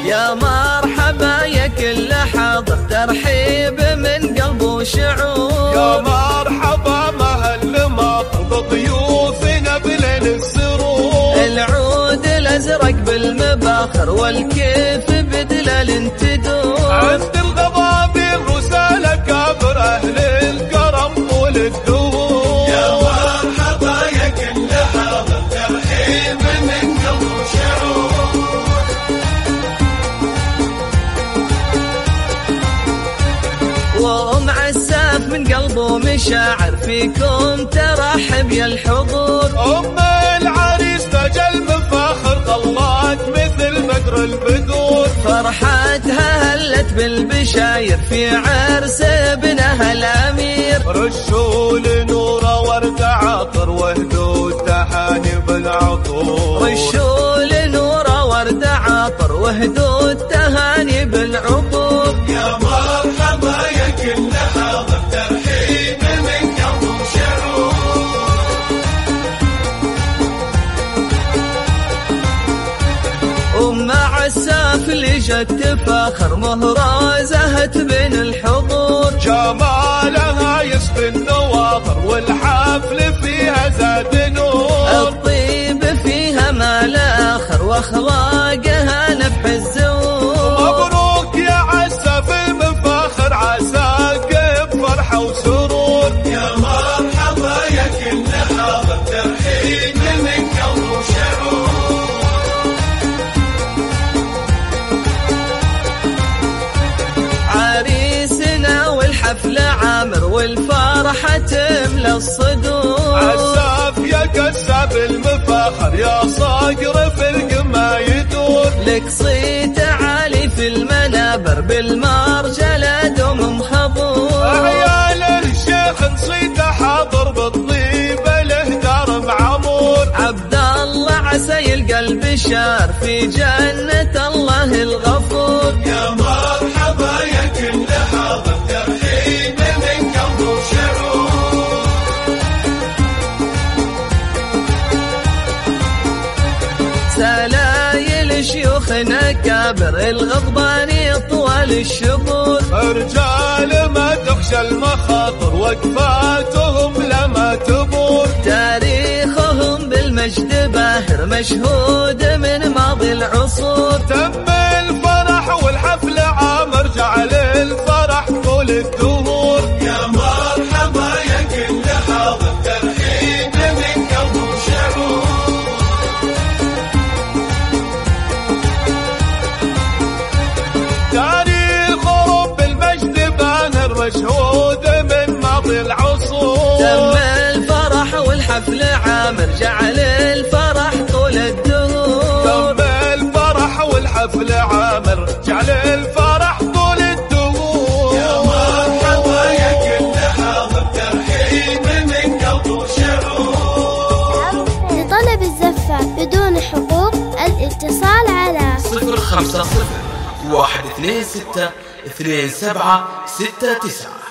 يا مرحبا يا كل حاضر، ترحيب من قلب وشعور. يا مرحبا مهل ماطر بضيوفنا بليل السرور. العود الازرق بالمباخر والكيف بدلال تدور. عند الغضابين رسالة كابر اهل الكرم طول الدهور. يا مرحبا يا كل حاضر، ترحيب من قلب وشعور. وأم عساف من قلبه مشاعر فيكم ترحب يا الحضور. أم العريس تاج المفاخر طلعت مثل بدر البدور. فرحتها هلت بالبشاير في عرس ابنها الأمير. رشوا لنوره ورد عطر واهدوا التهاني بالعطور. رشوا لنوره ورد عطر واهدوا التهاني بالعطور. يا مرحبا يا كل حاضر، ترحيب من قلب وشعور. أم عساف اللي جت تفاخر مهرة زهت بين الحضور. جمالها يسبي النواظر والحفل فيها زاد نور. الطيب فيها ما لا آخر واخلاقها نفح الزور. مبروك يا عساف المفاخر، عساك بفرحة وسرور. يا مرحبا يا كل حاضر، ترحيب من قلب وشعور. عريسنا والحفل عامر والفرحة تملى الصدور. عساف يا كساب المفاخر، يا صقر في القمة يدور. لك صيت عالي في المنابر بالمرجلة دوم مخضور. عيال الشيخ نصيته حاضر بالطيبة له دار معمور. عبد الله عسى يلقى البشار في جنة الله الغفور. يا مرحبا يا كل حاضر، ترحيب من قلب وشعور. سلايل شيوخنا كابر الغضباني طوال الشهور. رجال ما تخشى المخاطر وقفاتهم لما تبور. تاريخهم بالمجد باهر مشهود من ماضي العصور. تم الفرح والحفل عامر جعل الفرح طول الدهور. يا مرحبا يا كل حاضر، ترحيب من قلب وشعور. تاريخهم بالمجد بانر مشهود من ماضي العصور. تم الفرح والحفل عامر جعل الفرح طول الدهور. تم الفرح والحفل عامر جعل الفرح طول الدهور. يا مرحبا يا كل حاضر، ترحيب من قلب وشعور. لطلب الزفة بدون حقوق الاتصال على 050 126 2769.